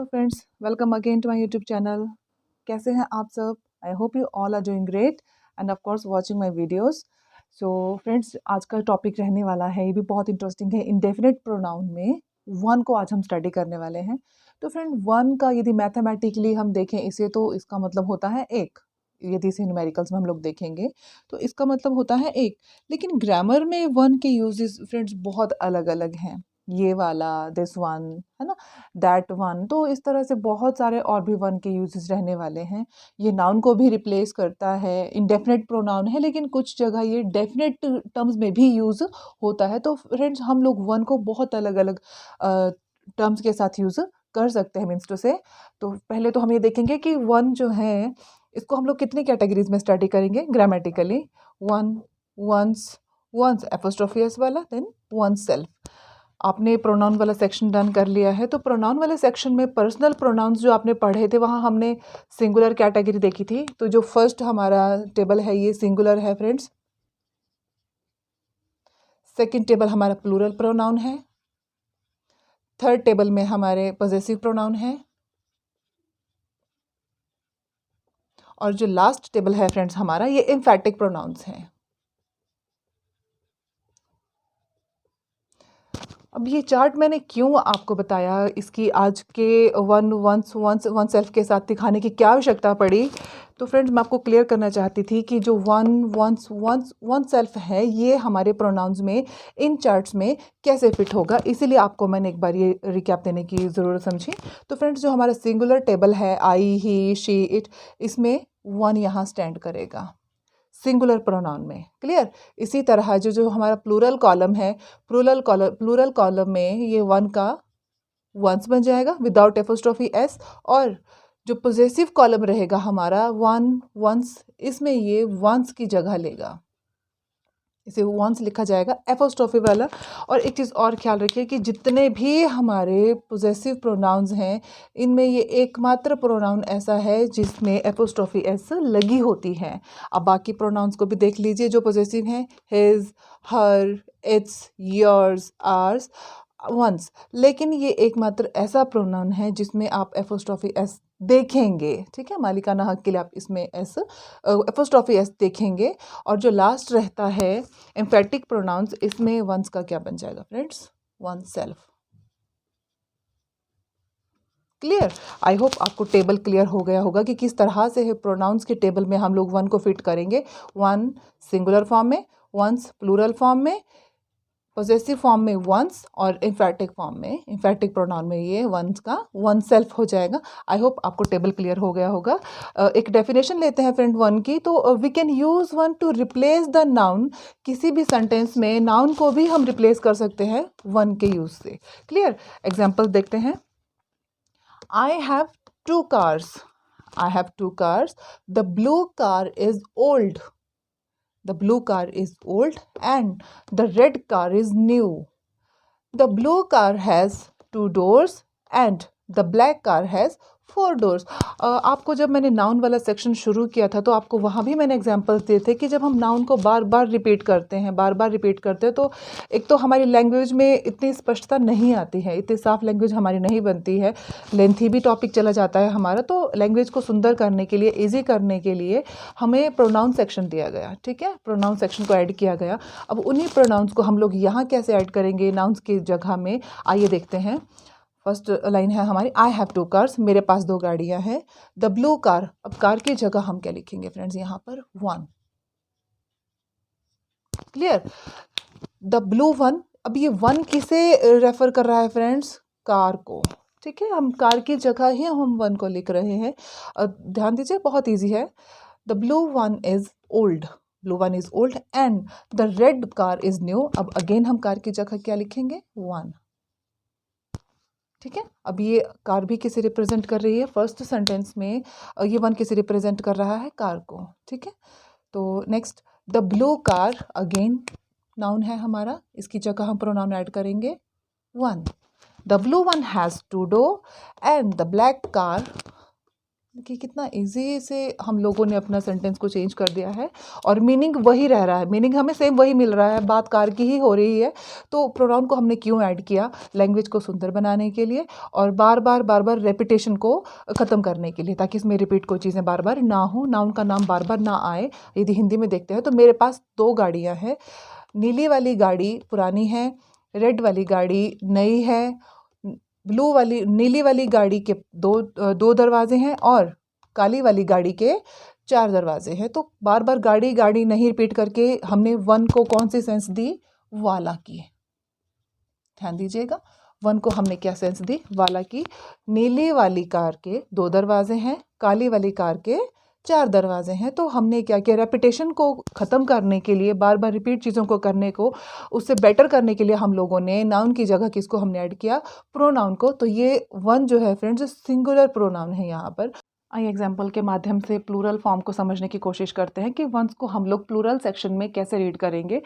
Hello friends, welcome again to my YouTube channel. कैसे हैं आप सब? I hope you all are doing great and of course watching my videos. So friends, आज का topic रहने वाला है, ये भी बहुत इंटरेस्टिंग है। इंडेफिनिट प्रोनाउन में वन को आज हम स्टडी करने वाले हैं। तो फ्रेंड, वन का यदि मैथमेटिकली हम देखें इसे, तो इसका मतलब होता है एक। यदि इसे न्यूमेरिकल्स में हम लोग देखेंगे तो इसका मतलब होता है एक। लेकिन ग्रामर में वन के यूजेस फ्रेंड्स बहुत अलग अलग हैं। ये वाला, दिस वन, है ना, दैट वन। तो इस तरह से बहुत सारे और भी वन के यूजेस रहने वाले हैं। ये नाउन को भी रिप्लेस करता है, इंडेफिनिट प्रोनाउन है, लेकिन कुछ जगह ये डेफिनेट टर्म्स में भी यूज़ होता है। तो फ्रेंड्स, हम लोग वन को बहुत अलग अलग टर्म्स के साथ यूज़ कर सकते हैं, मीन्स टू से। तो पहले तो हम ये देखेंगे कि वन जो है, इसको हम लोग कितनी कैटेगरीज में स्टडी करेंगे grammatically. One, ones, one's apostrophe S वाला, देन वन सेल्फ। आपने प्रोनाउन वाला सेक्शन डन कर लिया है, तो प्रोनाउन वाले सेक्शन में पर्सनल प्रोनाउंस जो आपने पढ़े थे, वहाँ हमने सिंगुलर कैटेगरी देखी थी। तो जो फर्स्ट हमारा टेबल है ये सिंगुलर है फ्रेंड्स। सेकंड टेबल हमारा प्लूरल प्रोनाउन है। थर्ड टेबल में हमारे पॉजेसिव प्रोनाउन है। और जो लास्ट टेबल है फ्रेंड्स हमारा, ये एम्फैटिक प्रोनाउंस हैं। अब ये चार्ट मैंने क्यों आपको बताया, इसकी आज के one ones one's oneself के साथ दिखाने की क्या आवश्यकता पड़ी। तो फ्रेंड्स, मैं आपको क्लियर करना चाहती थी कि जो one ones one's oneself है, ये हमारे प्रोनाउंस में, इन चार्ट्स में कैसे फिट होगा, इसीलिए आपको मैंने एक बार ये रिकैप देने की ज़रूरत समझी। तो फ्रेंड्स, जो हमारा सिंगुलर टेबल है, आई, ही, शी, इट, इसमें वन यहाँ स्टैंड करेगा सिंगुलर प्रोनाउन में। क्लियर? इसी तरह जो जो हमारा प्लूरल कॉलम है, प्लूरल कॉलम में ये वन का वंस बन जाएगा विदाउट एपोस्ट्रोफी एस। और जो पॉजेसिव कॉलम रहेगा हमारा वन वंस, इसमें ये वंस की जगह लेगा, इसे वंस लिखा जाएगा एपोस्ट्रोफी वाला। और एक चीज़ और ख्याल रखिए कि जितने भी हमारे पोजेसिव प्रोनाउंस हैं, इनमें ये एकमात्र प्रोनाउन ऐसा है जिसमें एपोस्ट्रोफी एस लगी होती है। अब बाकी प्रोनाउंस को भी देख लीजिए जो पोजेसिव हैं, his, her, its, yours, ours, one's. लेकिन ये एकमात्र ऐसा प्रोनाउन है जिसमें आप एपोस्ट्रोफी एस देखेंगे। ठीक है, मालिकाना हक के लिए आप इसमें एस, एपोस्ट्रोफी एस देखेंगे। और जो लास्ट रहता है एम्फेटिक प्रोनाउंस, इसमें वंस का क्या बन जाएगा friends? One self. Clear? I hope आपको टेबल क्लियर हो गया होगा कि किस तरह से है प्रोनाउंस के टेबल में हम लोग वन को फिट करेंगे। वन सिंगुलर फॉर्म में, वंस प्लूरल फॉर्म में, पॉजेसिव फॉर्म में वंस, और एम्फैटिक फॉर्म में, एम्फैटिक प्रोनाउन में ये वंस का वन सेल्फ हो जाएगा। आई होप आपको टेबल क्लियर हो गया होगा। एक डेफिनेशन लेते हैं फ्रेंड वन की। तो we can use one to replace the noun. किसी भी सेंटेंस में नाउन को भी हम रिप्लेस कर सकते हैं वन के यूज़ से। क्लियर? एग्जाम्पल देखते हैं। I have two cars. I have two cars. The blue car is old. The blue car is old and the red car is new. The blue car has 2 doors and the black car has 4 doors. आपको जब मैंने noun वाला section शुरू किया था, तो आपको वहाँ भी मैंने एग्जांपल्स दिए थे कि जब हम नाउन को बार बार रिपीट करते हैं, तो एक तो हमारी लैंग्वेज में इतनी स्पष्टता नहीं आती है, इतनी साफ लैंग्वेज हमारी नहीं बनती है, लेंथी भी टॉपिक चला जाता है हमारा। तो लैंग्वेज को सुंदर करने के लिए, ईजी करने के लिए हमें प्रोनाउन सेक्शन दिया गया। ठीक है, प्रोनाउन सेक्शन को ऐड किया गया। अब उन्हीं प्रोनाउंस को हम लोग यहाँ कैसे ऐड करेंगे नाउन्स की जगह में, आइए देखते हैं। फर्स्ट लाइन है हमारी, आई हैव टू कार्स, मेरे पास 2 गाड़ियां हैं। द ब्लू कार, अब कार की जगह हम क्या लिखेंगे फ्रेंड्स यहाँ पर? One. Clear? The blue one. अब ये वन किसे रेफर कर रहा है फ्रेंड्स? कार को। ठीक है, हम कार की जगह ही हम वन को लिख रहे हैं। ध्यान दीजिए, बहुत ईजी है। The blue one is old. Blue one is old and the red car is new. अब अगेन हम कार की जगह क्या लिखेंगे? वन। ठीक है, अब ये कार भी किसे रिप्रेजेंट कर रही है? फर्स्ट सेंटेंस में ये वन किसे रिप्रेजेंट कर रहा है? कार को। ठीक है, तो next, the blue car again noun है हमारा, इसकी जगह हम प्रोनाउन ऐड करेंगे one. The blue one has 2 door and the black car कि कितना इजी से हम लोगों ने अपना सेंटेंस को चेंज कर दिया है और मीनिंग वही रह रहा है, मीनिंग हमें सेम वही मिल रहा है, बात कार की ही हो रही है। तो प्रोनाउन को हमने क्यों ऐड किया? लैंग्वेज को सुंदर बनाने के लिए और बार बार रेपिटेशन को ख़त्म करने के लिए, ताकि इसमें रिपीट कोई चीज़ें बार बार ना हो, नाउन का नाम बार बार ना आए। यदि हिंदी में देखते हैं तो मेरे पास 2 गाड़ियाँ हैं। नीली वाली गाड़ी पुरानी है, रेड वाली गाड़ी नई है, नीली वाली गाड़ी के 2 दरवाजे हैं और काली वाली गाड़ी के 4 दरवाजे हैं। तो बार बार गाड़ी गाड़ी नहीं रिपीट करके हमने वन को कौन सी सेंस दी? वाला की। ध्यान दीजिएगा, वन को हमने क्या सेंस दी? वाला की। नीली वाली कार के 2 दरवाजे हैं, काली वाली कार के 4 दरवाजे हैं। तो हमने क्या किया? रेपिटेशन को ख़त्म करने के लिए, बार बार रिपीट चीज़ों को करने को, उससे बेटर करने के लिए हम लोगों ने नाउन की जगह किसको हमने ऐड किया? प्रोनाउन को। तो ये वन जो है फ्रेंड्स, सिंगुलर प्रोनाउन है यहाँ पर। आइए एग्जाम्पल के माध्यम से प्लूरल फॉर्म को समझने की कोशिश करते हैं कि वंस को हम लोग प्लूरल सेक्शन में कैसे रीड करेंगे।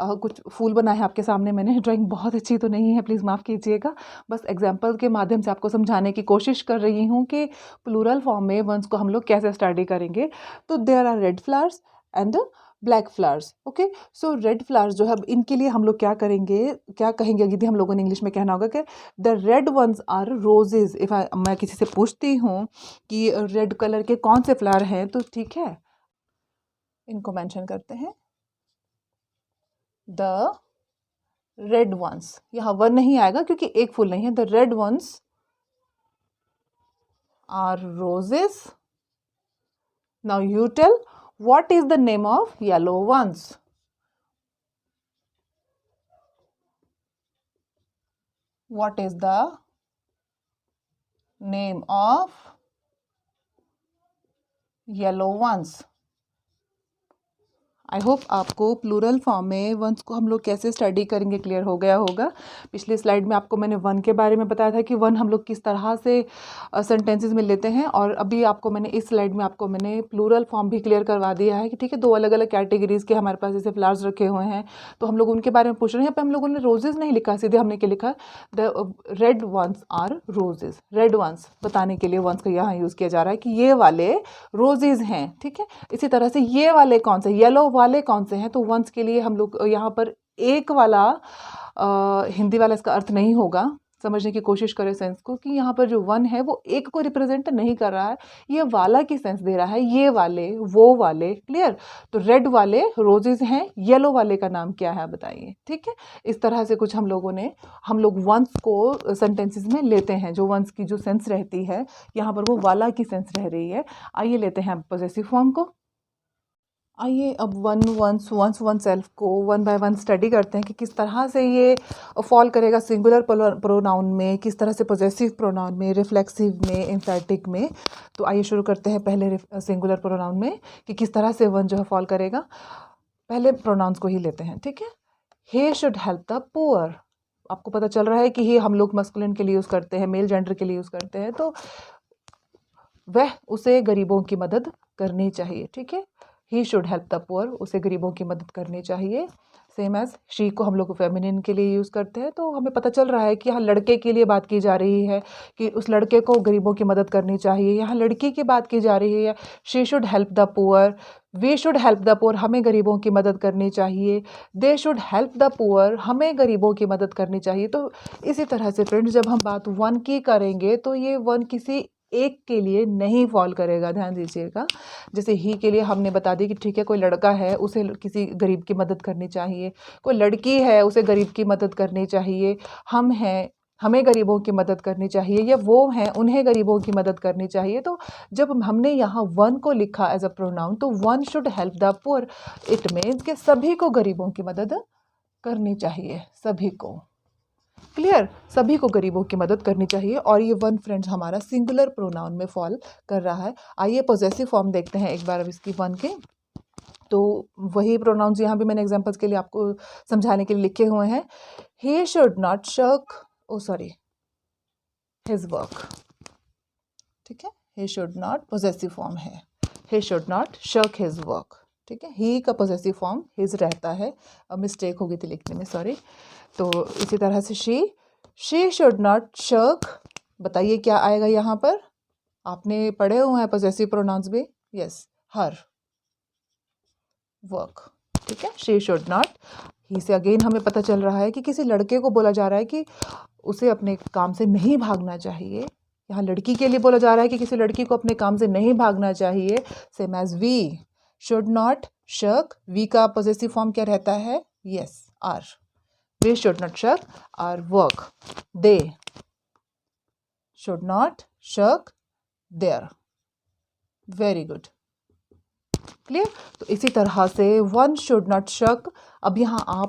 कुछ फूल बना है आपके सामने मैंने, ड्राइंग बहुत अच्छी तो नहीं है, प्लीज़ माफ़ कीजिएगा। बस एग्जाम्पल के माध्यम से आपको समझाने की कोशिश कर रही हूँ कि प्लूरल फॉर्म में वंस को हम लोग कैसे स्टडी करेंगे। तो there are red flowers and black flowers. Okay, so red flowers जो है, इनके लिए हम लोग क्या करेंगे, क्या कहेंगे? यदि हम लोगों ने इंग्लिश में कहना होगा कि the red ones are roses. मैं किसी से पूछती हूँ कि रेड कलर के कौन से फ्लावर हैं, तो ठीक है, इनको मेंशन करते हैं, द रेड वंस। यहाँ वन नहीं आएगा क्योंकि एक फूल नहीं है। The red ones are roses. Now you tell, what is the name of yellow ones? What is the name of yellow ones? I hope आपको प्लूरल फॉर्म में वंस को हम लोग कैसे स्टडी करेंगे क्लियर हो गया होगा। पिछले स्लाइड में आपको मैंने वन के बारे में बताया था कि वन हम लोग किस तरह से सेंटेंसेस में लेते हैं, और अभी आपको मैंने इस स्लाइड में आपको मैंने प्लूरल फॉर्म भी क्लियर करवा दिया है कि ठीक है, 2 अलग अलग कैटेगरीज के हमारे पास जैसे फ्लावर्स रखे हुए हैं, तो हम लोग उनके बारे में पूछ रहे हैं। यहाँ पर हम लोगों ने रोजेज नहीं लिखा, सीधे हमने क्या लिखा? The red ones are roses. Red ones बताने के लिए वंस का यहाँ यूज़ किया जा रहा है कि ये वाले रोजेज हैं। ठीक है, इसी तरह से ये वाले कौन से, येलो वाले कौन से हैं? तो वंस के लिए हम लोग यहाँ पर एक वाला हिंदी वाला इसका अर्थ नहीं होगा। समझने की कोशिश करें सेंस को कि यहाँ पर जो वन है वो एक को रिप्रेजेंट नहीं कर रहा है, ये वाला की सेंस दे रहा है, ये वाले, वो वाले। क्लियर? तो रेड वाले रोजेज हैं, येलो वाले का नाम क्या है बताइए। ठीक है, इस तरह से कुछ हम लोग वंस को सेंटेंसेस में लेते हैं। जो वंस की जो सेंस रहती है यहाँ पर वो वाला की सेंस रह रही है। आइए लेते हैं पॉजेसिव फॉर्म को। आइए अब वन सेल्फ को वन बाय वन स्टडी करते हैं कि किस तरह से ये फॉल करेगा सिंगुलर प्रोनाउन में, किस तरह से पॉजेसिव प्रोनाउन में, रिफ्लेक्सिव में, एम्फैटिक में। तो आइए शुरू करते हैं पहले सिंगुलर प्रोनाउन में कि किस तरह से वन जो है फॉल करेगा। पहले प्रोनाउंस को ही लेते हैं। ठीक है, he should help the poor. आपको पता चल रहा है कि ही हम लोग मस्कुलिन के लिए यूज़ करते हैं, मेल जेंडर के लिए यूज़ करते हैं, तो वह उसे गरीबों की मदद करनी चाहिए। ठीक है, he should help the poor, उसे गरीबों की मदद करनी चाहिए। सेम एज शी को हम लोग फेमिनिन के लिए यूज़ करते हैं, तो हमें पता चल रहा है कि यहाँ लड़के के लिए बात की जा रही है कि उस लड़के को गरीबों की मदद करनी चाहिए। यहाँ लड़की की बात की जा रही है, she should help the poor, we should help the poor, हमें गरीबों की मदद करनी चाहिए, they should help the poor, हमें गरीबों की मदद करनी चाहिए। तो इसी तरह से फ्रेंड्स, जब हम बात वन की करेंगे तो ये वन किसी एक के लिए नहीं फॉल करेगा, ध्यान दीजिएगा। जैसे ही के लिए हमने बता दी कि ठीक है, कोई लड़का है उसे किसी गरीब की मदद करनी चाहिए, कोई लड़की है उसे गरीब की मदद करनी चाहिए, हम हैं हमें गरीबों की मदद करनी चाहिए, या वो हैं उन्हें गरीबों की मदद करनी चाहिए। तो जब हमने यहाँ वन को लिखा एज अ प्रोनाउन, तो one should help the poor, it means कि सभी को गरीबों की मदद करनी चाहिए, सभी को। क्लियर? सभी को गरीबों की मदद करनी चाहिए। और ये वन फ्रेंड्स हमारा सिंगुलर प्रोनाउन में फॉल कर रहा है। आइए पॉजेसिव फॉर्म देखते हैं एक बार अब इसकी वन के। तो वही प्रोनाउंस यहाँ भी मैंने एग्जांपल्स के लिए आपको समझाने के लिए लिखे हुए हैं। He should not shirk, his work. ठीक है, he should not, possessive form है, he should not shirk his work. ठीक है, ही का पॉजेसिव फॉर्म हिज रहता है, अब मिस्टेक हो गई थी लिखने में, सॉरी। तो इसी तरह से शी शुड नॉट शर्क, बताइए क्या आएगा यहाँ पर? आपने पढ़े हुए हैं पॉसेसिव प्रोनाउंस भी? यस, हर, वर्क, ठीक है। शी शुड नॉट, ही से अगेन हमें पता चल रहा है कि किसी लड़के को बोला जा रहा है कि उसे अपने काम से नहीं भागना चाहिए। यहाँ लड़की के लिए बोला जा रहा है कि किसी लड़की को अपने काम से नहीं भागना चाहिए। Same as we should not shirk, we का पॉसेसिव फॉर्म क्या रहता है? Yes, our. We should not shirk our work, they should not shirk their. Very good, clear. तो इसी तरह से वन शुड नॉट शक, अब यहाँ आप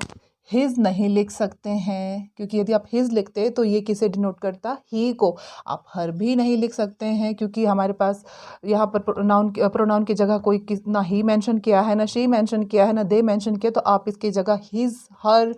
हिज नहीं लिख सकते हैं, क्योंकि यदि आप हिज लिखते तो ये किसे डिनोट करता? ही को। आप हर भी नहीं लिख सकते हैं, क्योंकि हमारे पास यहाँ पर प्रोनाउन की जगह कोई ना ही मेंशन किया है, ना शी मेंशन किया है, ना दे मेंशन किया, तो आप इसकी जगह हिज, हर,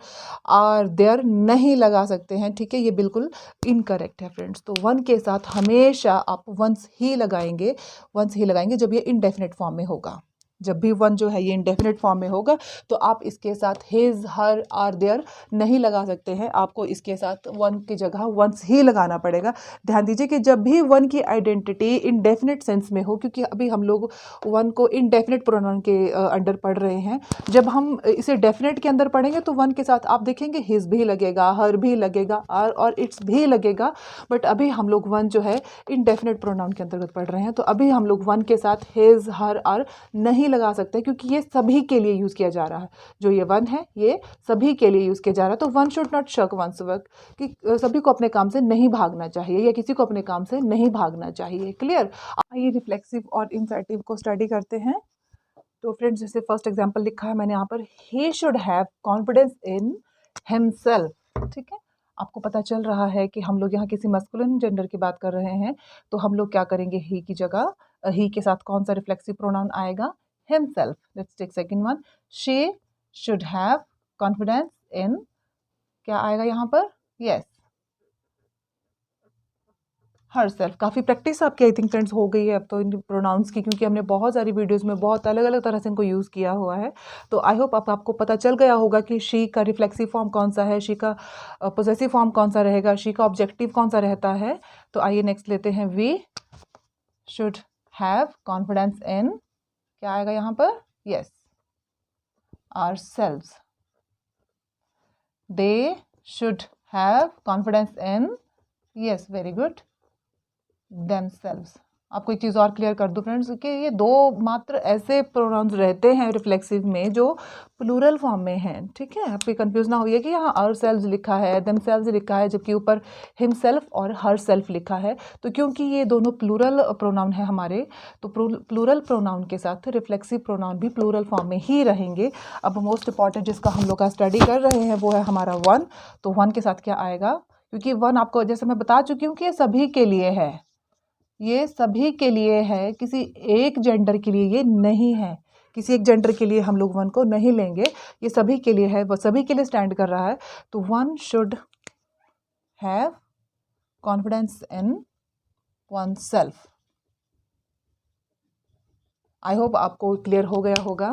आर, देयर नहीं लगा सकते हैं, ठीक है। ये बिल्कुल इनकरेक्ट है फ्रेंड्स। तो वन के साथ हमेशा आप वंस ही लगाएंगे, वंस ही लगाएंगे जब ये इनडेफिनेट फॉर्म में होगा। जब भी वन जो है ये इंडेफिनेट फॉर्म में होगा तो आप इसके साथ हिज, हर, आर, देयर नहीं लगा सकते हैं। आपको इसके साथ वन की जगह वंस ही लगाना पड़ेगा। ध्यान दीजिए कि जब भी वन की आइडेंटिटी इंडेफिनेट सेंस में हो, क्योंकि अभी हम लोग वन को इंडेफिनेट प्रोनाउन के अंडर पढ़ रहे हैं, जब हम इसे डेफिनेट के अंदर पढ़ेंगे तो वन के साथ आप देखेंगे हिज भी लगेगा, हर भी लगेगा, आर और इट्स भी लगेगा। बट अभी हम लोग वन जो है इंडेफिनेट प्रोनाउन के अंतर्गत पढ़ रहे हैं, तो अभी हम लोग वन के साथ हिज, हर, आर नहीं लगा सकते, क्योंकि ये सभी के लिए यूज़ किया जा रहा है। जो ये वन है ये सभी के लिए यूज़ किया जा रहा है। तो वन शुड नॉट शक वंस वर्क, कि सभी को अपने काम से नहीं भागना चाहिए या किसी को अपने काम से नहीं भागना चाहिए। क्लियर। आइए रिफ्लेक्सिव और इंसर्टिव को स्टडी करते हैं। तो फ्रेंड्स, जैसे फर्स्ट एग्जांपल लिखा है मैंने यहाँ पर, he should have confidence in himself, ठीक है। आपको पता चल रहा है कि हम लोग यहाँ किसी मस्कुलिन जेंडर की बात कर रहे हैं, तो हम लोग क्या करेंगे? ही की जगह ही के साथ कौन सा रिफ्लेक्सिव प्रोनाउन आएगा? himself. Let's take second one. She should have confidence in, क्या आएगा यहाँ पर? Yes, herself. काफ़ी प्रैक्टिस आपकी आई थिंक फ्रेंड्स हो गई है अब तो इन प्रोनाउंस की, क्योंकि हमने बहुत सारी वीडियोस में बहुत अलग अलग तरह से इनको यूज़ किया हुआ है। तो आई होप आपको पता चल गया होगा कि शी का रिफ्लेक्सिव फॉर्म कौन सा है, शी का पोजेसिव फॉर्म कौन सा रहेगा, शी का ऑब्जेक्टिव कौन सा रहता है। तो आइए नेक्स्ट लेते हैं। We should have confidence in, क्या आएगा यहाँ पर? Yes, ourselves. They should have confidence in, yes, very good, themselves. आपको एक चीज़ और क्लियर कर दूं फ्रेंड्स कि ये दो मात्र ऐसे प्रोनाउंस रहते हैं रिफ्लेक्सिव में जो प्लूरल फॉर्म में हैं, ठीक है। आपको कंफ्यूज ना होइए कि यहाँ आवरसेल्व्स लिखा है, देमसेल्व्स लिखा है, जबकि ऊपर हिमसेल्फ और हरसेल्फ लिखा है। तो क्योंकि ये दोनों प्लूरल प्रोनाउन है हमारे, तो प्लूरल प्रोनाउन के साथ रिफ्लेक्सिव प्रोनाउन भी प्लूरल फॉर्म में ही रहेंगे। अब मोस्ट इंपॉर्टेंट जिसका हम लोग का स्टडी कर रहे हैं वो है हमारा वन। तो वन के साथ क्या आएगा? क्योंकि वन आपको जैसे मैं बता चुकी हूँ कि ये सभी के लिए है, ये सभी के लिए है, किसी एक जेंडर के लिए ये नहीं है। किसी एक जेंडर के लिए हम लोग वन को नहीं लेंगे, ये सभी के लिए है, वो सभी के लिए स्टैंड कर रहा है। तो one should have confidence in one self. I hope आपको क्लियर हो गया होगा।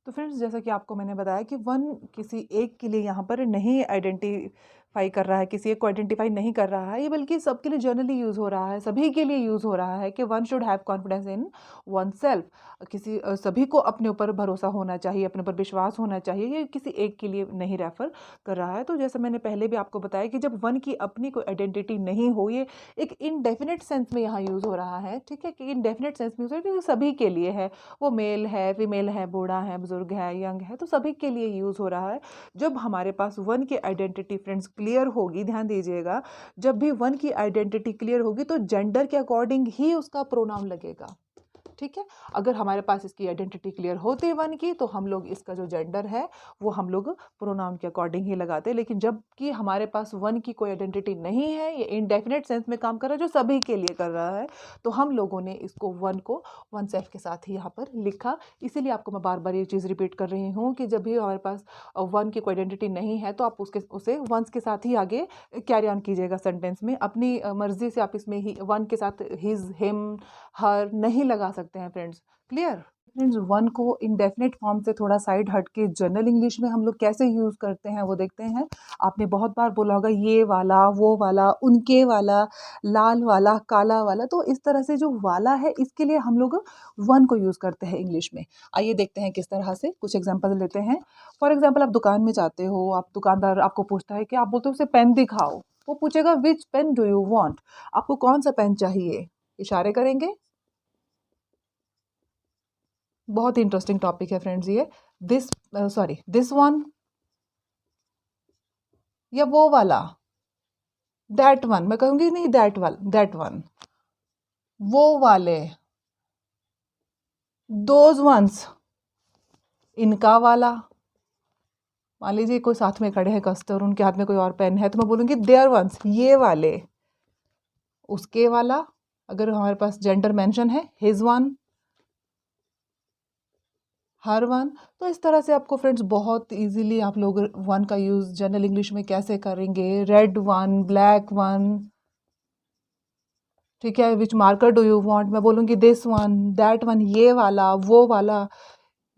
तो फ्रेंड्स, जैसा कि आपको मैंने बताया कि वन किसी एक के लिए यहाँ पर नहीं आइडेंटिफाई कर रहा है, किसी एक को आइडेंटिफाई नहीं कर रहा है, ये बल्कि सबके लिए जनरली यूज़ हो रहा है, सभी के लिए यूज़ हो रहा है कि one should have confidence in one self. किसी सभी को अपने ऊपर भरोसा होना चाहिए, अपने ऊपर विश्वास होना चाहिए, ये किसी एक के लिए नहीं रेफर कर रहा है। तो जैसे मैंने पहले भी आपको बताया कि जब वन की अपनी कोई आइडेंटिटी नहीं हो, ये एक इनडेफिनेट सेंस में यहाँ यूज़ हो रहा है, ठीक है, कि इनडेफिनेट सेंस में यूज़ हो रहा है क्योंकि सभी के लिए है, वो मेल है, फीमेल है, बूढ़ा है, बुजुर्ग है, यंग है, तो सभी के लिए यूज़ हो रहा है। जब हमारे पास वन की आइडेंटिटी फ्रेंड्स क्लियर होगी, ध्यान दीजिएगा, जब भी वन की आइडेंटिटी क्लियर होगी तो जेंडर के अकॉर्डिंग ही उसका प्रोनाउन लगेगा, ठीक है। अगर हमारे पास इसकी आइडेंटिटी क्लियर होती वन की तो हम लोग इसका जो जेंडर है वो हम लोग प्रोनाउन के अकॉर्डिंग ही लगाते हैं। लेकिन जब कि हमारे पास वन की कोई आइडेंटिटी नहीं है, ये इनडेफिनेट सेंस में काम कर रहा है, जो सभी के लिए कर रहा है, तो हम लोगों ने इसको वन को वन सेल्फ के साथ ही यहाँ पर लिखा। इसीलिए आपको मैं बार बार ये चीज़ रिपीट कर रही हूँ कि जब भी हमारे पास वन की कोई आइडेंटिटी नहीं है तो आप उसे वंस के साथ ही आगे कैरी ऑन कीजिएगा सेंटेंस में। अपनी मर्जी से आप इसमें ही वन के साथ हिज, हिम, हर नहीं लगा सकते हैं फ्रेंड्स। क्लियर। फ्रेंड्स वन को इंडेफिनिट फॉर्म से थोड़ा साइड हट के जनरल इंग्लिश में हम लोग कैसे यूज़ करते हैं वो देखते हैं। आपने बहुत बार बोला होगा ये वाला, वो वाला, उनके वाला, लाल वाला, काला वाला, तो इस तरह से जो वाला है इसके लिए हम लोग वन को यूज़ करते हैं इंग्लिश में। आइए देखते हैं किस तरह से, कुछ एग्जाम्पल लेते हैं। फॉर एग्जाम्पल, आप दुकान में जाते हो, आप दुकानदार आपको पूछता है कि आप बोलते हो उसे पेन दिखाओ, वो पूछेगा विच पेन डू यू वॉन्ट, आपको कौन सा पेन चाहिए, इशारे करेंगे। बहुत ही इंटरेस्टिंग टॉपिक है फ्रेंड्स ये। दिस सॉरी दिस वन या वो वाला, दैट वन, मैं कहूँगी नहीं दैट वन, वो वाले, दोज वंस, इनका वाला। मान लीजिए कोई साथ में खड़े हैं कस्टमर, उनके हाथ में कोई और पेन है तो मैं बोलूँगी देयर वंस, ये वाले, उसके वाला, अगर हमारे पास जेंडर मेंशन है, हिज वन, हर वन। तो इस तरह से आपको फ्रेंड्स बहुत इजीली आप लोग वन का यूज़ जनरल इंग्लिश में कैसे करेंगे। रेड वन, ब्लैक वन, ठीक है, विच मार्कर डू यू वांट, मैं बोलूँगी दिस वन, दैट वन, ये वाला, वो वाला,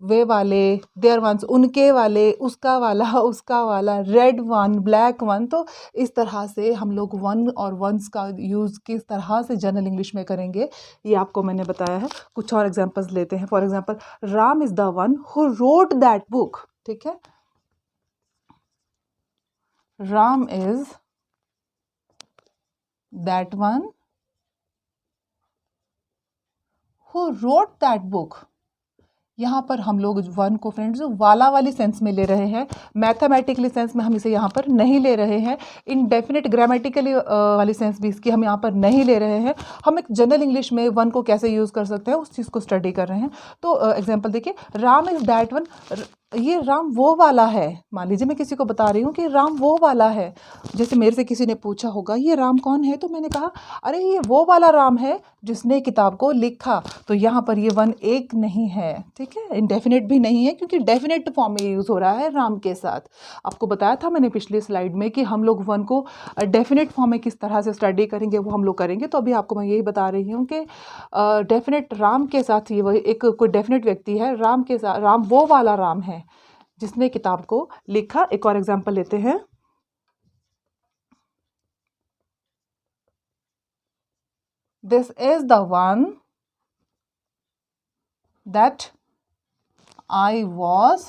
वे वाले, देयर वंस, उनके वाले, उसका वाला, उसका वाला, रेड वन, ब्लैक वन। तो इस तरह से हम लोग वन और वंस का यूज़ किस तरह से जनरल इंग्लिश में करेंगे ये आपको मैंने बताया है। कुछ और एग्जांपल्स लेते हैं। For example, Ram is the one who wrote that book, ठीक है, Ram is that one who wrote that book. यहाँ पर हम लोग वन को फ्रेंड्स वाला वाली सेंस में ले रहे हैं, मैथमेटिकली सेंस में हम इसे यहाँ पर नहीं ले रहे हैं, इनडेफिनिट ग्रामेटिकली वाली सेंस भी इसकी हम यहाँ पर नहीं ले रहे हैं। हम एक जनरल इंग्लिश में वन को कैसे यूज़ कर सकते हैं उस चीज़ को स्टडी कर रहे हैं। तो एग्जांपल देखिए, राम इज़ दैट वन, ये राम वो वाला है। मान लीजिए मैं किसी को बता रही हूँ कि राम वो वाला है, जैसे मेरे से किसी ने पूछा होगा ये राम कौन है, तो मैंने कहा अरे ये वो वाला राम है जिसने किताब को लिखा। तो यहाँ पर ये वन एक नहीं है, ठीक है, इंडेफिनिट भी नहीं है क्योंकि डेफिनेट फॉर्म में यूज़ हो रहा है राम के साथ। आपको बताया था मैंने पिछली स्लाइड में कि हम लोग वन को डेफिनेट फॉर्म में किस तरह से स्टडी करेंगे वो हम लोग करेंगे। तो अभी आपको मैं यही बता रही हूँ कि डेफिनेट राम के साथ ये वही एक कोई डेफिनेट व्यक्ति है, राम के साथ राम वो वाला राम है जिसने किताब को लिखा। एक और एग्जाम्पल लेते हैं। This is the one that I was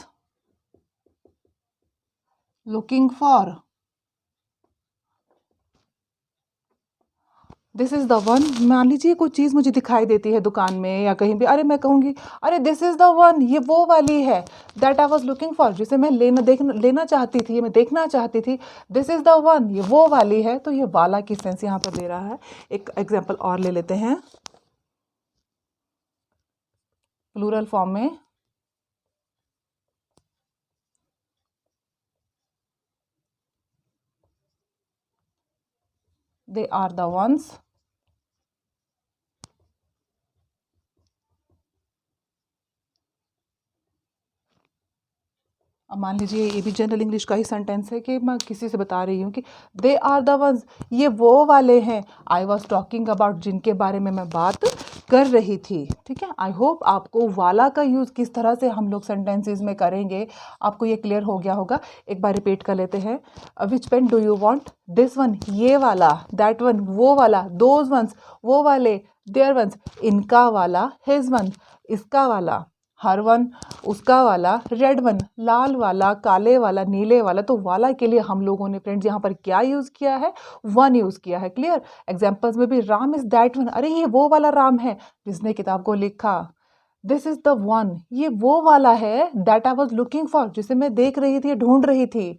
looking for. This is the one, मान लीजिए कोई चीज़ मुझे दिखाई देती है दुकान में या कहीं भी, अरे मैं कहूँगी अरे दिस इज़ द वन, ये वो वाली है, that I was looking for, जिसे मैं लेना चाहती थी, मैं देखना चाहती थी। दिस इज़ द वन, ये वो वाली है, तो ये वाला की सेंस यहाँ पर दे रहा है। एक एग्जाम्पल और ले लेते हैं प्लूरल फॉर्म में। दे आर द वंस, अब मान लीजिए ये भी जनरल इंग्लिश का ही सेंटेंस है कि मैं किसी से बता रही हूँ कि दे आर द वंस, ये वो वाले हैं, आई वॉज टॉकिंग अबाउट, जिनके बारे में मैं बात कर रही थी, ठीक है। आई होप आपको वाला का यूज़ किस तरह से हम लोग सेंटेंसेस में करेंगे आपको ये क्लियर हो गया होगा। एक बार रिपीट कर लेते हैं। Which pen do you want, this one, ये वाला, दैट वन, वो वाला, दोज वंस, वो वाले, देयर वंस, इनका वाला, हिज वन, इसका वाला, हर वन, उसका वाला, रेड वन, लाल वाला, काले वाला, नीले वाला। तो वाला के लिए हम लोगों ने फ्रेंड्स यहाँ पर क्या यूज़ किया है, वन यूज़ किया है। क्लियर। एग्जाम्पल्स में भी राम इज़ दैट वन, अरे ये वो वाला राम है जिसने किताब को लिखा। दिस इज़ द वन, ये वो वाला है that I was looking for, जिसे मैं देख रही थी, ढूंढ रही थी।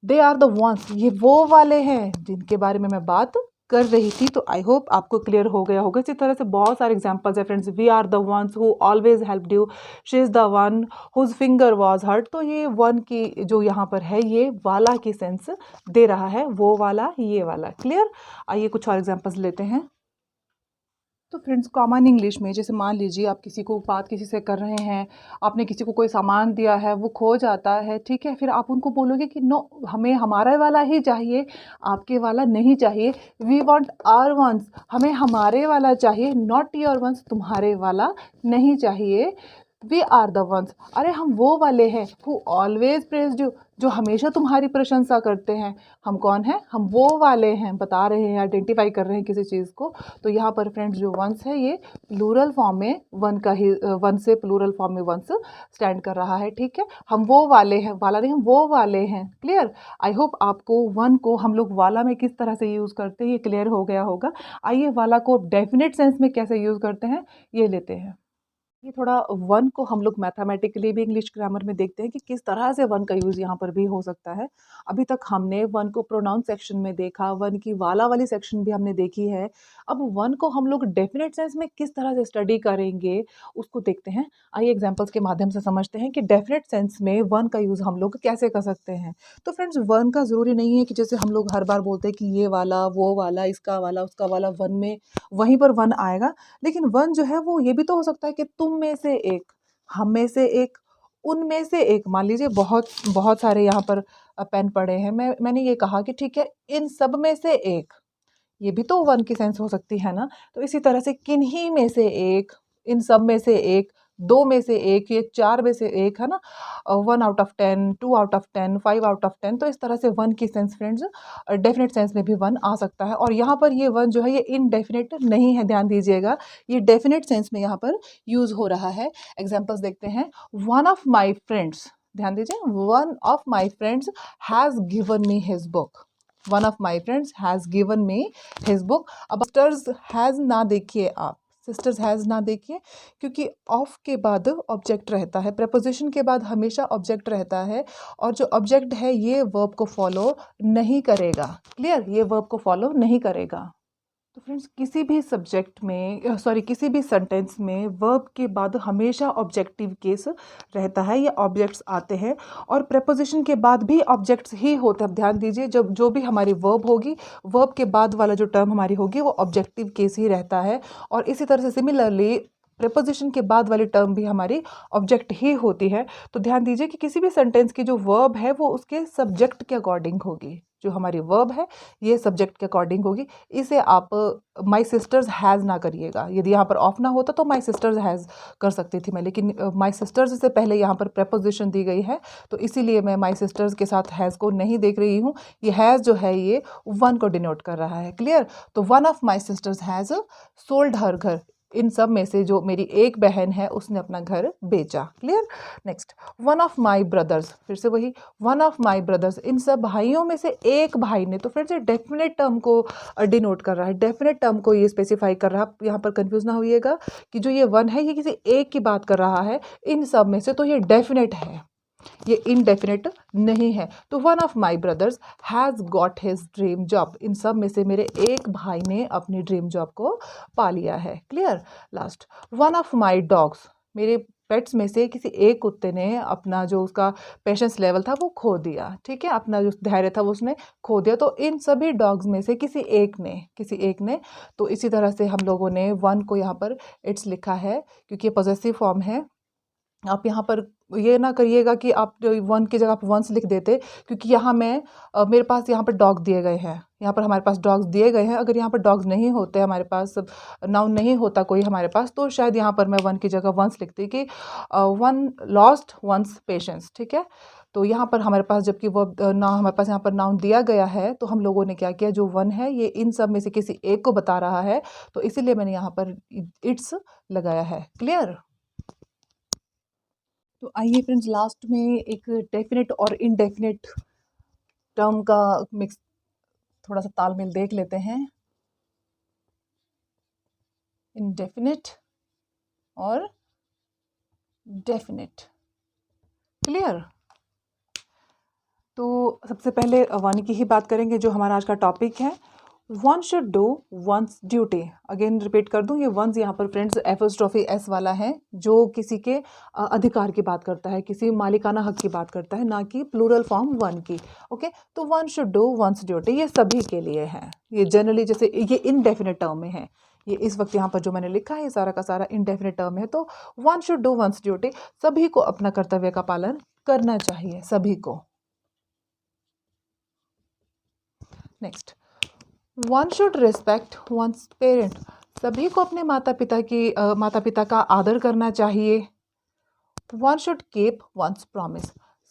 दे आर द वंस, ये वो वाले हैं जिनके बारे में मैं बात कर रही थी। तो आई होप आपको क्लियर हो गया होगा। इसी तरह से बहुत सारे एग्जांपल्स है friends. We are the ones who always helped you, she is the one whose finger was hurt. तो ये वन की जो यहाँ पर है ये वाला की सेंस दे रहा है, वो वाला, ये वाला। क्लियर। आइए कुछ और एग्जांपल्स लेते हैं। तो फ्रेंड्स कॉमन इंग्लिश में जैसे मान लीजिए आप किसी से कर रहे हैं, आपने किसी को कोई सामान दिया है, वो खो जाता है, ठीक है, फिर आप उनको बोलोगे कि नो, हमें हमारा वाला ही चाहिए, आपके वाला नहीं चाहिए। वी वांट आवर वंस, हमें हमारे वाला चाहिए, नॉट योर वंस, तुम्हारे वाला नहीं चाहिए। वी आर द वंस, अरे हम वो वाले हैं, हु ऑलवेज प्रेज्ड यू, जो हमेशा तुम्हारी प्रशंसा करते हैं। हम कौन हैं? हम वो वाले हैं, बता रहे हैं, आइडेंटिफाई कर रहे हैं किसी चीज़ को। तो यहाँ पर फ्रेंड्स जो वंस है ये प्लूरल फॉर्म में वन का ही, वन से प्लूरल फॉर्म में वंस स्टैंड कर रहा है, ठीक है। हम वो वाले हैं, वाला नहीं, हम वो वाले हैं। क्लियर? आई होप आपको वन को हम लोग वाला में किस तरह से यूज़ करते हैं ये क्लियर हो गया होगा। आइए वाला को डेफिनेट सेंस में कैसे यूज़ करते हैं ये लेते हैं। ये थोड़ा वन को हम लोग मैथमेटिकली भी इंग्लिश ग्रामर में देखते हैं कि किस तरह से वन का यूज़ यहाँ पर भी हो सकता है। अभी तक हमने वन को प्रोनाउन सेक्शन में देखा, वन की वाला वाली सेक्शन भी हमने देखी है। अब वन को हम लोग डेफिनेट सेंस में किस तरह से स्टडी करेंगे उसको देखते हैं। आइए एग्जांपल्स के माध्यम से समझते हैं कि डेफिनेट सेंस में वन का यूज़ हम लोग कैसे कर सकते हैं। तो फ्रेंड्स वन का ज़रूरी नहीं है कि जैसे हम लोग हर बार बोलते हैं कि ये वाला, वो वाला, इसका वाला, उसका वाला, वन में वहीं पर वन आएगा। लेकिन वन जो है वो ये भी तो हो सकता है कि तुम में से एक, हम में से एक, उनमें से एक। मान लीजिए बहुत बहुत सारे यहाँ पर पेन पड़े हैं, मैंने ये कहा कि ठीक है इन सब में से एक, ये भी तो वन की सेंस हो सकती है ना। तो इसी तरह से किन्हीं में से एक, इन सब में से एक, दो में से एक, ये चार में से एक, है ना। 1 out of 10, 2 out of 10, 5 out of 10। तो इस तरह से वन की सेंस फ्रेंड्स डेफिनेट सेंस में भी वन आ सकता है। और यहाँ पर ये वन जो है ये इनडेफिनेट नहीं है, ध्यान दीजिएगा, ये डेफिनेट सेंस में यहाँ पर यूज़ हो रहा है। एग्जाम्पल्स देखते हैं। वन ऑफ माई फ्रेंड्स, ध्यान दीजिए, one of my friends has given me his book. One of my friends has given me his book. अब सिस्टर्स हैज़ ना देखिए आप, सिस्टर्स हैज़ ना देखिए, क्योंकि ऑफ के बाद ऑब्जेक्ट रहता है, प्रपोजिशन के बाद हमेशा ऑब्जेक्ट रहता है, और जो ऑब्जेक्ट है ये वर्ब को फॉलो नहीं करेगा। क्लियर? ये वर्ब को फॉलो नहीं करेगा। तो फ्रेंड्स किसी भी सब्जेक्ट में, सॉरी, किसी भी सेंटेंस में वर्ब के बाद हमेशा ऑब्जेक्टिव केस रहता है, या ऑब्जेक्ट्स आते हैं, और प्रपोजिशन के बाद भी ऑब्जेक्ट्स ही होते हैं। अब ध्यान दीजिए, जब जो भी हमारी वर्ब होगी, वर्ब के बाद वाला जो टर्म हमारी होगी वो ऑब्जेक्टिव केस ही रहता है। और इसी तरह से सिमिलरली प्रपोजिशन के बाद वाली टर्म भी हमारी ऑब्जेक्ट ही होती है। तो ध्यान दीजिए कि किसी भी सेंटेंस की जो वर्ब है वो उसके सब्जेक्ट के अकॉर्डिंग होगी। जो हमारी वर्ब है ये सब्जेक्ट के अकॉर्डिंग होगी। इसे आप माई सिस्टर्स हैज़ ना करिएगा। यदि यहाँ पर ऑफ ना होता तो माई सिस्टर्स हैज़ कर सकती थी मैं, लेकिन माई सिस्टर्स से पहले यहाँ पर प्रपोजिशन दी गई है, तो इसीलिए मैं माई सिस्टर्स के साथ हैज़ को नहीं देख रही हूँ। ये हैज़ जो है ये वन को डिनोट कर रहा है। क्लियर? तो one of my sisters has sold her घर। इन सब में से जो मेरी एक बहन है उसने अपना घर बेचा। Clear? Next, one of my brothers, फिर से वही, वन ऑफ माई ब्रदर्स, इन सब भाइयों में से एक भाई ने। तो फिर से डेफिनेट टर्म को डिनोट कर रहा है, डेफिनेट टर्म को ये स्पेसिफाई कर रहा है। यहाँ पर कंफ्यूज ना होइएगा कि जो ये वन है ये किसी एक की बात कर रहा है इन सब में से, तो ये डेफिनेट है, ये इनडेफिनेट नहीं है। तो one of my brothers has got his dream job, इन सब में से मेरे एक भाई ने अपनी ड्रीम जॉब को पा लिया है। Clear? Last, one of my dogs, मेरे पेट्स में से किसी एक कुत्ते ने अपना जो उसका पेशेंस लेवल था वो खो दिया। ठीक है, अपना जो धैर्य था वो उसने खो दिया। तो इन सभी डॉग्स में से किसी एक ने। तो इसी तरह से हम लोगों ने वन को यहाँ पर इट्स लिखा है, क्योंकि ये पॉजेसिव फॉर्म है। आप यहाँ पर ये ना करिएगा कि आप वन की जगह आप वंस लिख देते, क्योंकि यहाँ मेरे पास यहाँ पर डॉग दिए गए हैं, यहाँ पर हमारे पास डॉग्स दिए गए हैं। अगर यहाँ पर डॉग्स नहीं होते, हमारे पास नाउन नहीं होता कोई हमारे पास, तो शायद यहाँ पर मैं वन की जगह वंस लिखती कि वन लॉस्ट वंस पेशेंस। ठीक है, तो यहाँ पर हमारे पास जबकि वो ना हमारे पास यहाँ पर नाउन दिया गया है, तो हम लोगों ने क्या किया, जो वन है ये इन सब में से किसी एक को बता रहा है, तो इसीलिए मैंने यहाँ पर इट्स लगाया है। क्लियर? तो आइए फ्रेंड्स लास्ट में एक डेफिनेट और इनडेफिनेट टर्म का मिक्स, थोड़ा सा तालमेल देख लेते हैं। इनडेफिनेट और डेफिनेट। क्लियर? तो सबसे पहले वन की ही बात करेंगे, जो हमारा आज का टॉपिक है। One should do once duty. Again repeat कर दूं, ये वंस यहाँ पर फ्रेंड्स एपोस्ट्रोफी एस वाला है, जो किसी के अधिकार की बात करता है, किसी मालिकाना हक की बात करता है, ना कि प्लूरल फॉर्म वन की। ओके, तो one should do once duty ये सभी के लिए है। ये जनरली, जैसे ये इनडेफिनेट टर्म में है, ये इस वक्त यहाँ पर जो मैंने लिखा है ये सारा का सारा इनडेफिनेट टर्म है। तो one should do once duty, सभी को अपना कर्तव्य का पालन करना चाहिए, सभी को। Next, one should respect one's parent, सभी को अपने माता पिता का आदर करना चाहिए। One should keep one's promise,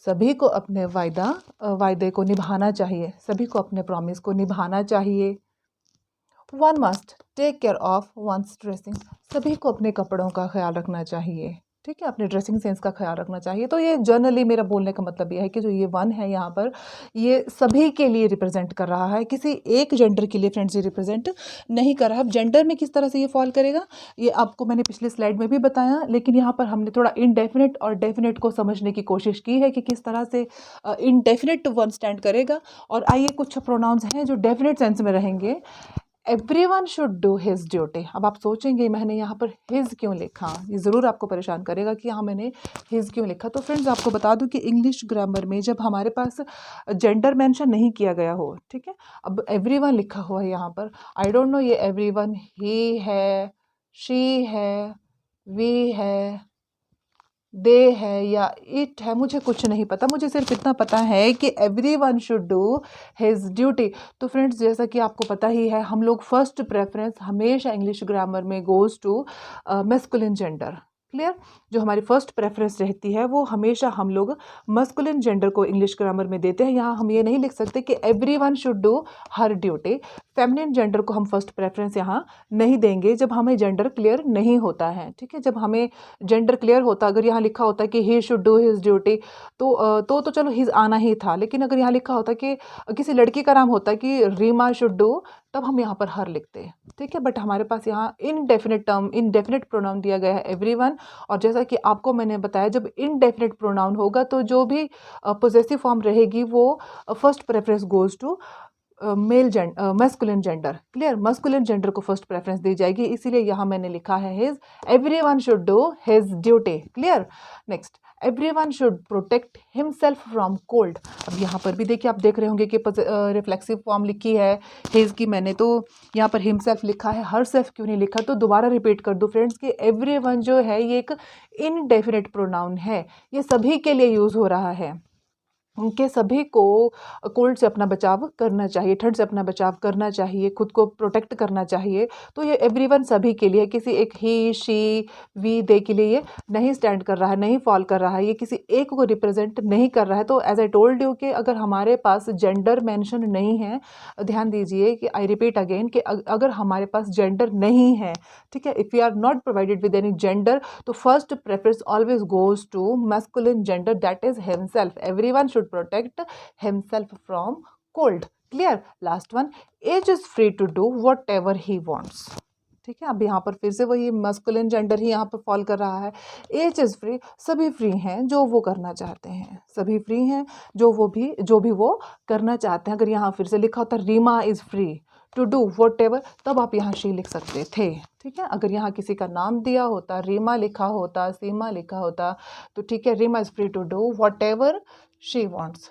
सभी को अपने वायदे को निभाना चाहिए, सभी को अपने प्रॉमिस को निभाना चाहिए। One must take care of one's dressing, सभी को अपने कपड़ों का ख्याल रखना चाहिए, ठीक है, अपने ड्रेसिंग सेंस का ख्याल रखना चाहिए। तो ये जनरली मेरा बोलने का मतलब ये है कि जो ये वन है यहाँ पर, ये सभी के लिए रिप्रेजेंट कर रहा है, किसी एक जेंडर के लिए फ्रेंड्स ये रिप्रेजेंट नहीं कर रहा। अब जेंडर में किस तरह से ये फॉल करेगा ये आपको मैंने पिछले स्लाइड में भी बताया, लेकिन यहाँ पर हमने थोड़ा इनडेफिनेट और डेफिनेट को समझने की कोशिश की है कि किस तरह से इनडेफिनेट वन स्टैंड करेगा। और आइए कुछ प्रोनाउंस हैं जो डेफिनेट सेंस में रहेंगे। Everyone should do his duty, अब आप सोचेंगे मैंने यहाँ पर हिज क्यों लिखा, ये ज़रूर आपको परेशान करेगा कि यहाँ मैंने हिज क्यों लिखा। तो फ्रेंड्स आपको बता दूं कि इंग्लिश ग्रामर में जब हमारे पास जेंडर मेंशन नहीं किया गया हो, ठीक है, अब एवरीवन लिखा हुआ है यहाँ पर, आई डोंट नो ये एवरीवन ही है, शी है, वी है, दे है या इट है, मुझे कुछ नहीं पता, मुझे सिर्फ इतना पता है कि everyone should do his duty. तो फ्रेंड्स जैसा कि आपको पता ही है, हम लोग फर्स्ट प्रेफरेंस हमेशा इंग्लिश ग्रामर में goes to masculine gender. Clear, जो हमारी फर्स्ट प्रेफरेंस रहती है वो हमेशा हम लोग मस्कुलिन जेंडर को इंग्लिश ग्रामर में देते हैं। यहाँ हम ये नहीं लिख सकते कि everyone should do her duty, feminine gender को हम फर्स्ट प्रेफरेंस यहाँ नहीं देंगे जब हमें जेंडर क्लियर नहीं होता है, ठीक है। जब हमें जेंडर क्लियर होता, अगर यहाँ लिखा होता कि he should do his duty तो चलो हिज आना ही था, लेकिन अगर यहाँ लिखा होता कि किसी लड़की का नाम होता कि रीमा शुड डू, तब हम यहाँ पर हर लिखते हैं, ठीक है। बट हमारे पास यहाँ इनडेफिनेट टर्म, इनडेफिनेट प्रोनाउन दिया गया है एवरीवन। और जैसा कि आपको मैंने बताया, जब इनडेफिनेट प्रोनाउन होगा तो जो भी पोजेसिव फॉर्म रहेगी वो first preference goes to masculine gender. Clear, masculine gender को फर्स्ट प्रेफरेंस दी जाएगी, इसीलिए यहाँ मैंने लिखा है his, everyone should do his duty. Clear, next, everyone should protect himself from cold. अब यहाँ पर भी देखिए, आप देख रहे होंगे कि रिफ्लेक्सिव फॉर्म लिखी है हिज की मैंने, तो यहाँ पर हिमसेल्फ लिखा है, हर सेल्फ क्यों नहीं लिखा। तो दोबारा रिपीट कर दूँ फ्रेंड्स कि एवरीवन जो है ये एक इनडेफिनेट प्रोनाउन है, ये सभी के लिए यूज़ हो रहा है, उनके सभी को कोल्ड से अपना बचाव करना चाहिए, ठंड से अपना बचाव करना चाहिए, खुद को प्रोटेक्ट करना चाहिए। तो ये एवरीवन सभी के लिए, किसी एक ही, शी, वी, दे के लिए ये नहीं स्टैंड कर रहा है, नहीं फॉल कर रहा है, ये किसी एक को रिप्रेजेंट नहीं कर रहा है। तो एज आई टोल्ड यू कि अगर हमारे पास जेंडर मेंशन नहीं है, ध्यान दीजिए कि आई रिपीट अगेन कि अगर हमारे पास जेंडर नहीं है, ठीक है, if we are not provided with any gender, तो first preference always goes to masculine gender, that is himself. Everyone should protect himself from cold. Clear? Last one, each is free to do whatever he wants. ठीक है, अब यहाँ पर फिर से वही masculine gender ही यहाँ पर फॉल कर रहा है। एच इज़ फ्री, सभी फ्री हैं जो वो करना चाहते हैं, सभी फ्री हैं जो भी वो करना चाहते हैं। अगर यहाँ फिर से लिखा होता Reema is free to do whatever, तब आप यहाँ शी लिख सकते थे, ठीक है। अगर यहाँ किसी का नाम दिया होता, रीमा लिखा होता, सीमा लिखा होता, तो ठीक है, Reema is free to do whatever she wants.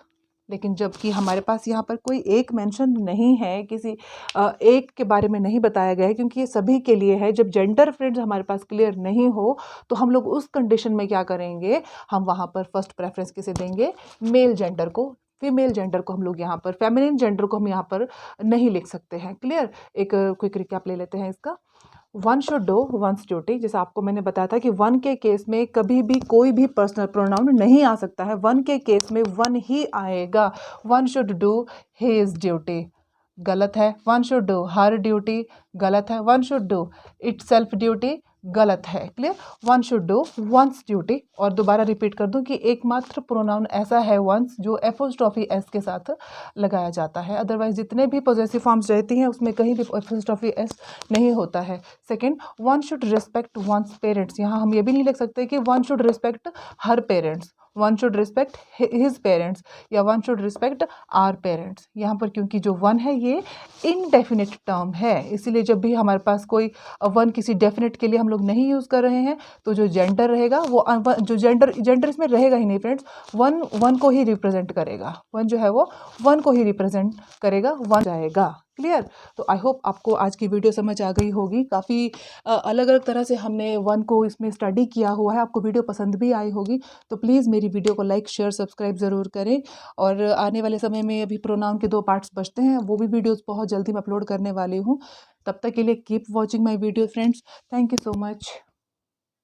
लेकिन जबकि हमारे पास यहाँ पर कोई एक मेंशन नहीं है, किसी एक के बारे में नहीं बताया गया है, क्योंकि ये सभी के लिए है। जब जेंडर फ्रेंड्स हमारे पास क्लियर नहीं हो तो हम लोग उस कंडीशन में क्या करेंगे, हम वहाँ पर फर्स्ट प्रेफरेंस किसे देंगे, मेल जेंडर को। फीमेल जेंडर को हम लोग यहाँ पर, फेमिनिन जेंडर को हम यहाँ पर नहीं लिख सकते हैं। क्लियर, एक क्विक रिकैप ले लेते हैं इसका। One should do once duty, जैसे आपको मैंने बताया था कि वन के केस में कभी भी कोई भी पर्सनल प्रोनाउन नहीं आ सकता है, वन के केस में वन ही आएगा। One should do his duty, गलत है। One should do her duty, गलत है। One should do it self duty, गलत है। Clear, one should do once duty. और दोबारा रिपीट कर दूं कि एकमात्र प्रोनाउन ऐसा है वंस जो एपोस्ट्रोफी एस के साथ लगाया जाता है, अदरवाइज जितने भी पॉजेसिव फॉर्म्स रहती हैं उसमें कहीं भी एपोस्ट्रोफी एस नहीं होता है। Second, one should respect one's parents, यहाँ हम ये भी नहीं लिख सकते कि one should respect her parents, one should respect his parents या one should respect our parents. यहाँ पर क्योंकि जो वन है ये इनडेफिनेट टर्म है, इसीलिए जब भी हमारे पास कोई वन किसी डेफिनेट के लिए हम लोग नहीं यूज़ कर रहे हैं, तो जो जेंडर रहेगा वो जो जेंडर इसमें रहेगा ही नहीं फ्रेंड्स, वन को ही रिप्रेजेंट करेगा, वन जो है वो वन को ही रिप्रेजेंट करेगा, वन जाएगा। क्लियर, तो आई होप आपको आज की वीडियो समझ आ गई होगी। काफ़ी अलग अलग तरह से हमने वन को इसमें स्टडी किया हुआ है, आपको वीडियो पसंद भी आई होगी। तो प्लीज़ मेरी वीडियो को लाइक, शेयर, सब्सक्राइब ज़रूर करें। और आने वाले समय में अभी प्रोनाउन के 2 पार्ट्स बचते हैं, वो भी वीडियोज़ बहुत जल्दी मैं अपलोड करने वाली हूँ। तब तक के लिए keep watching my video friends. Thank you so much.